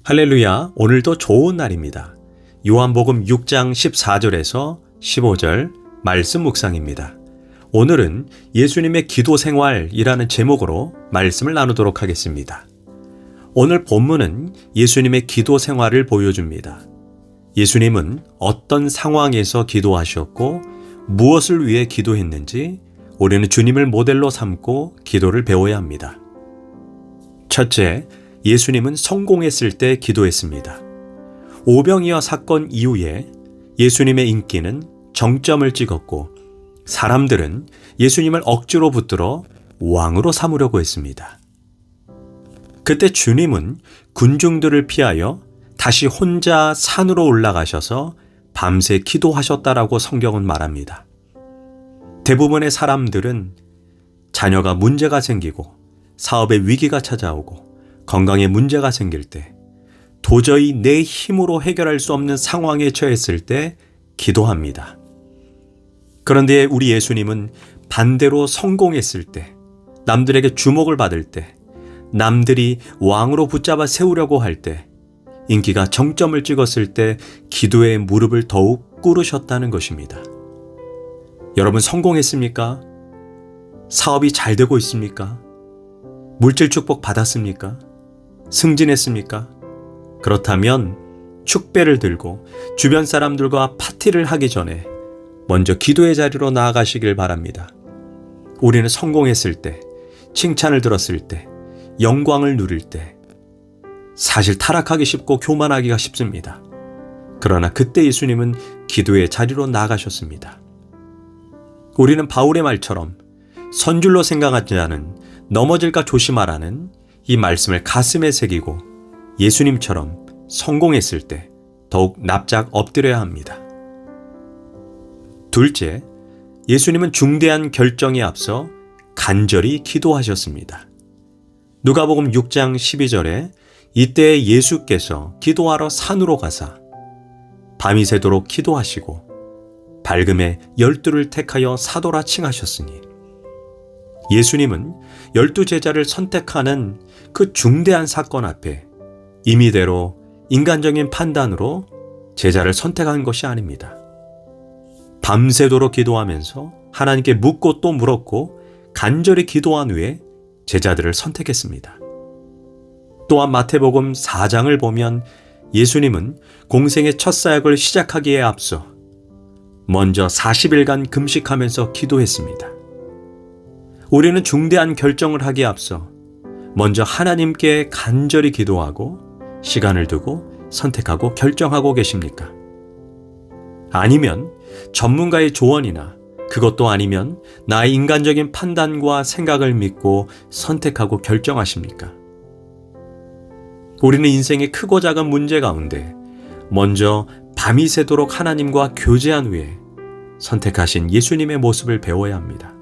할렐루야, 오늘도 좋은 날입니다. 요한복음 6장 14절에서 15절 말씀 묵상입니다. 오늘은 예수님의 기도 생활이라는 제목으로 말씀을 나누도록 하겠습니다. 오늘 본문은 예수님의 기도 생활을 보여줍니다. 예수님은 어떤 상황에서 기도하셨고 무엇을 위해 기도했는지 우리는 주님을 모델로 삼고 기도를 배워야 합니다. 첫째, 예수님은 성공했을 때 기도했습니다. 오병이어 사건 이후에 예수님의 인기는 정점을 찍었고 사람들은 예수님을 억지로 붙들어 왕으로 삼으려고 했습니다. 그때 주님은 군중들을 피하여 다시 혼자 산으로 올라가셔서 밤새 기도하셨다라고 성경은 말합니다. 대부분의 사람들은 자녀가 문제가 생기고 사업에 위기가 찾아오고 건강에 문제가 생길 때, 도저히 내 힘으로 해결할 수 없는 상황에 처했을 때 기도합니다. 그런데 우리 예수님은 반대로 성공했을 때, 남들에게 주목을 받을 때, 남들이 왕으로 붙잡아 세우려고 할 때, 인기가 정점을 찍었을 때 기도의 무릎을 더욱 꿇으셨다는 것입니다. 여러분 성공했습니까? 사업이 잘 되고 있습니까? 물질 축복 받았습니까? 승진했습니까? 그렇다면 축배를 들고 주변 사람들과 파티를 하기 전에 먼저 기도의 자리로 나아가시길 바랍니다. 우리는 성공했을 때, 칭찬을 들었을 때, 영광을 누릴 때 사실 타락하기 쉽고 교만하기가 쉽습니다. 그러나 그때 예수님은 기도의 자리로 나아가셨습니다. 우리는 바울의 말처럼 선줄로 생각하지 않은 넘어질까 조심하라는 이 말씀을 가슴에 새기고 예수님처럼 성공했을 때 더욱 납작 엎드려야 합니다. 둘째, 예수님은 중대한 결정에 앞서 간절히 기도하셨습니다. 누가복음 6장 12절에 이때 예수께서 기도하러 산으로 가사 밤이 새도록 기도하시고 밝음에 12를 택하여 사도라 칭하셨으니 예수님은 12제자를 선택하는 그 중대한 사건 앞에 임의대로 인간적인 판단으로 제자를 선택한 것이 아닙니다. 밤새도록 기도하면서 하나님께 묻고 또 물었고 간절히 기도한 후에 제자들을 선택했습니다. 또한 마태복음 4장을 보면 예수님은 공생의 첫 사역을 시작하기에 앞서 먼저 40일간 금식하면서 기도했습니다. 우리는 중대한 결정을 하기에 앞서 먼저 하나님께 간절히 기도하고 시간을 두고 선택하고 결정하고 계십니까? 아니면 전문가의 조언이나 그것도 아니면 나의 인간적인 판단과 생각을 믿고 선택하고 결정하십니까? 우리는 인생의 크고 작은 문제 가운데 먼저 밤이 새도록 하나님과 교제한 후에 선택하신 예수님의 모습을 배워야 합니다.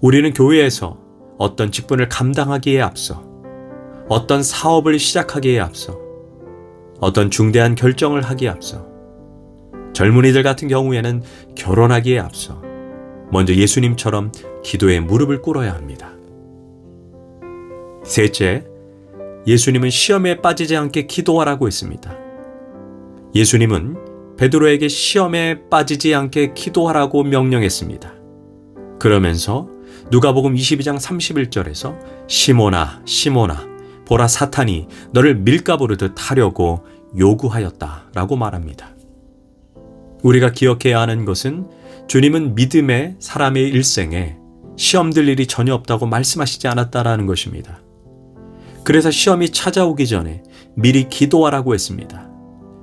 우리는 교회에서 어떤 직분을 감당하기에 앞서, 어떤 사업을 시작하기에 앞서, 어떤 중대한 결정을 하기에 앞서, 젊은이들 같은 경우에는 결혼하기에 앞서 먼저 예수님처럼 기도에 무릎을 꿇어야 합니다. 셋째, 예수님은 시험에 빠지지 않게 기도하라고 했습니다. 예수님은 베드로에게 시험에 빠지지 않게 기도하라고 명령했습니다. 그러면서 누가복음 22장 31절에서 시몬아 시몬아 보라 사탄이 너를 밀가부르듯 하려고 요구하였다라고 말합니다. 우리가 기억해야 하는 것은 주님은 믿음의 사람의 일생에 시험될 일이 전혀 없다고 말씀하시지 않았다라는 것입니다. 그래서 시험이 찾아오기 전에 미리 기도하라고 했습니다.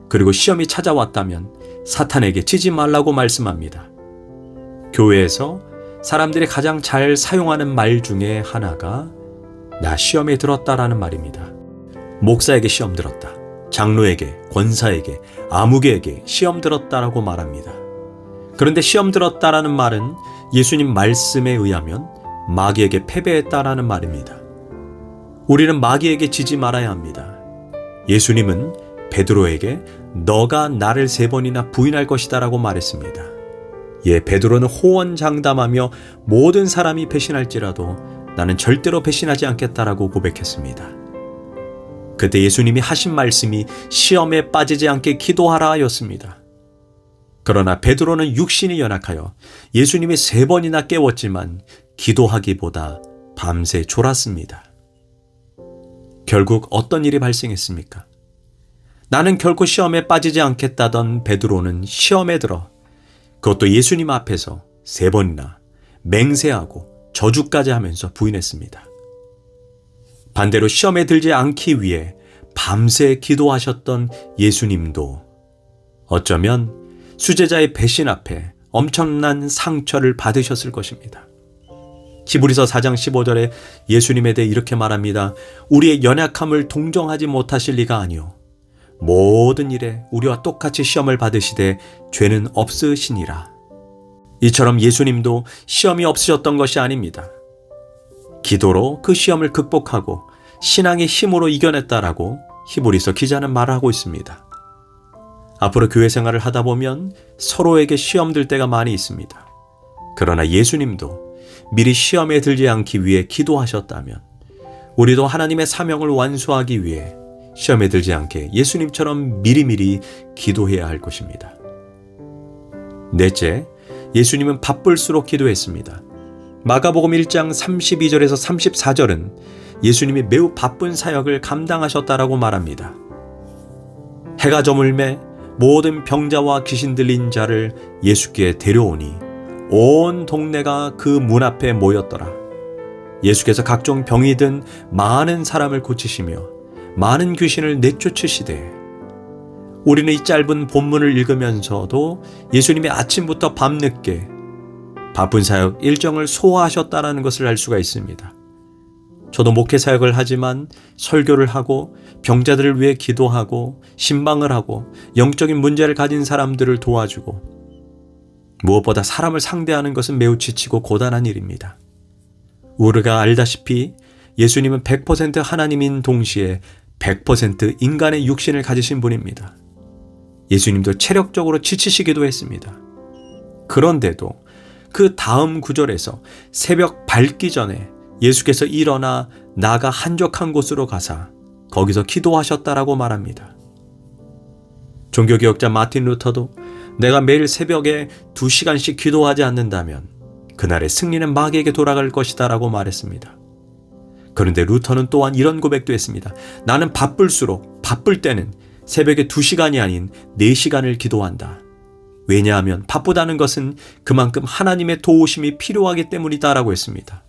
그리고 시험이 찾아왔다면 사탄에게 지지 말라고 말씀합니다. 교회에서 사람들이 가장 잘 사용하는 말 중에 하나가 나 시험에 들었다라는 말입니다. 목사에게 시험 들었다. 장로에게, 권사에게, 아무개에게 시험 들었다라고 말합니다. 그런데 시험 들었다라는 말은 예수님 말씀에 의하면 마귀에게 패배했다라는 말입니다. 우리는 마귀에게 지지 말아야 합니다. 예수님은 베드로에게 너가 나를 3번이나 부인할 것이다라고 말했습니다. 베드로는 호언장담하며 모든 사람이 배신할지라도 나는 절대로 배신하지 않겠다라고 고백했습니다. 그때 예수님이 하신 말씀이 시험에 빠지지 않게 기도하라 하였습니다. 그러나 베드로는 육신이 연약하여 예수님이 3번이나 깨웠지만 기도하기보다 밤새 졸았습니다. 결국 어떤 일이 발생했습니까? 나는 결코 시험에 빠지지 않겠다던 베드로는 시험에 들어 그것도 예수님 앞에서 3번이나 맹세하고 저주까지 하면서 부인했습니다. 반대로 시험에 들지 않기 위해 밤새 기도하셨던 예수님도 어쩌면 수제자의 배신 앞에 엄청난 상처를 받으셨을 것입니다. 히브리서 4장 15절에 예수님에 대해 이렇게 말합니다. 우리의 연약함을 동정하지 못하실 리가 아니오. 모든 일에 우리와 똑같이 시험을 받으시되 죄는 없으시니라. 이처럼 예수님도 시험이 없으셨던 것이 아닙니다. 기도로 그 시험을 극복하고 신앙의 힘으로 이겨냈다라고 히브리서 기자는 말하고 있습니다. 앞으로 교회 생활을 하다 보면 서로에게 시험 들 때가 많이 있습니다. 그러나 예수님도 미리 시험에 들지 않기 위해 기도하셨다면 우리도 하나님의 사명을 완수하기 위해 시험에 들지 않게 예수님처럼 미리미리 기도해야 할 것입니다. 넷째, 예수님은 바쁠수록 기도했습니다. 마가복음 1장 32절에서 34절은 예수님이 매우 바쁜 사역을 감당하셨다라고 말합니다. 해가 저물매 모든 병자와 귀신 들린 자를 예수께 데려오니 온 동네가 그 문 앞에 모였더라. 예수께서 각종 병이 든 많은 사람을 고치시며 많은 귀신을 내쫓으시되 우리는 이 짧은 본문을 읽으면서도 예수님이 아침부터 밤늦게 바쁜 사역 일정을 소화하셨다는 것을 알 수가 있습니다. 저도 목회 사역을 하지만 설교를 하고 병자들을 위해 기도하고 신방을 하고 영적인 문제를 가진 사람들을 도와주고 무엇보다 사람을 상대하는 것은 매우 지치고 고단한 일입니다. 우리가 알다시피 예수님은 100% 하나님인 동시에 100% 인간의 육신을 가지신 분입니다. 예수님도 체력적으로 지치시기도 했습니다. 그런데도 그 다음 구절에서 새벽 밝기 전에 예수께서 일어나 나가 한적한 곳으로 가사 거기서 기도하셨다라고 말합니다. 종교개혁자 마틴 루터도 내가 매일 새벽에 2시간씩 기도하지 않는다면 그날의 승리는 마귀에게 돌아갈 것이다 라고 말했습니다. 그런데 루터는 또한 이런 고백도 했습니다. 나는 바쁠수록 바쁠 때는 새벽에 2시간이 아닌 4시간을 기도한다. 왜냐하면 바쁘다는 것은 그만큼 하나님의 도우심이 필요하기 때문이다 라고 했습니다.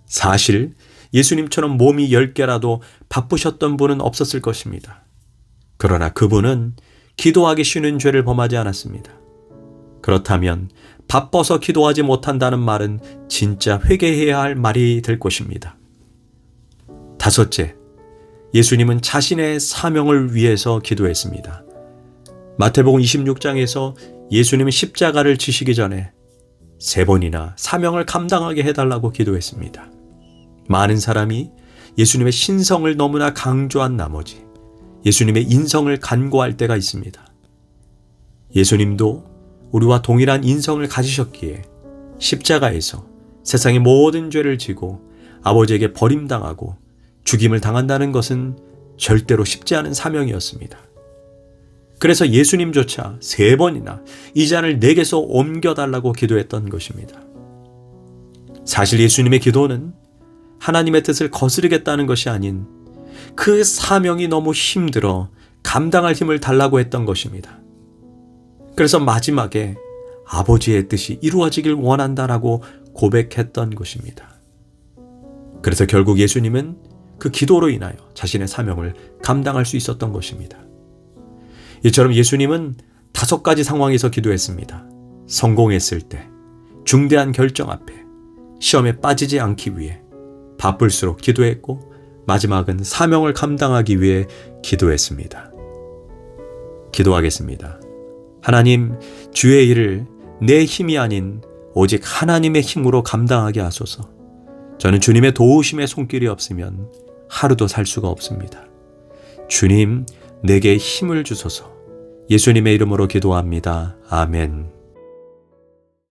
사실 예수님처럼 몸이 10개라도 바쁘셨던 분은 없었을 것입니다. 그러나 그분은 기도하기 쉬는 죄를 범하지 않았습니다. 그렇다면 바빠서 기도하지 못한다는 말은 진짜 회개해야 할 말이 될 것입니다. 다섯째, 예수님은 자신의 사명을 위해서 기도했습니다. 마태복음 26장에서 예수님은 십자가를 지시기 전에 3번이나 사명을 감당하게 해달라고 기도했습니다. 많은 사람이 예수님의 신성을 너무나 강조한 나머지 예수님의 인성을 간과할 때가 있습니다. 예수님도 우리와 동일한 인성을 가지셨기에 십자가에서 세상의 모든 죄를 지고 아버지에게 버림당하고 죽임을 당한다는 것은 절대로 쉽지 않은 사명이었습니다. 그래서 예수님조차 3번이나 이 잔을 내게서 옮겨달라고 기도했던 것입니다. 사실 예수님의 기도는 하나님의 뜻을 거스르겠다는 것이 아닌 그 사명이 너무 힘들어 감당할 힘을 달라고 했던 것입니다. 그래서 마지막에 아버지의 뜻이 이루어지길 원한다라고 고백했던 것입니다. 그래서 결국 예수님은 그 기도로 인하여 자신의 사명을 감당할 수 있었던 것입니다. 이처럼 예수님은 5가지 상황에서 기도했습니다. 성공했을 때, 중대한 결정 앞에, 시험에 빠지지 않기 위해, 바쁠수록 기도했고 마지막은 사명을 감당하기 위해 기도했습니다. 기도하겠습니다. 하나님, 주의 일을 내 힘이 아닌 오직 하나님의 힘으로 감당하게 하소서. 저는 주님의 도우심의 손길이 없으면 하루도 살 수가 없습니다. 주님, 내게 힘을 주소서. 예수님의 이름으로 기도합니다. 아멘.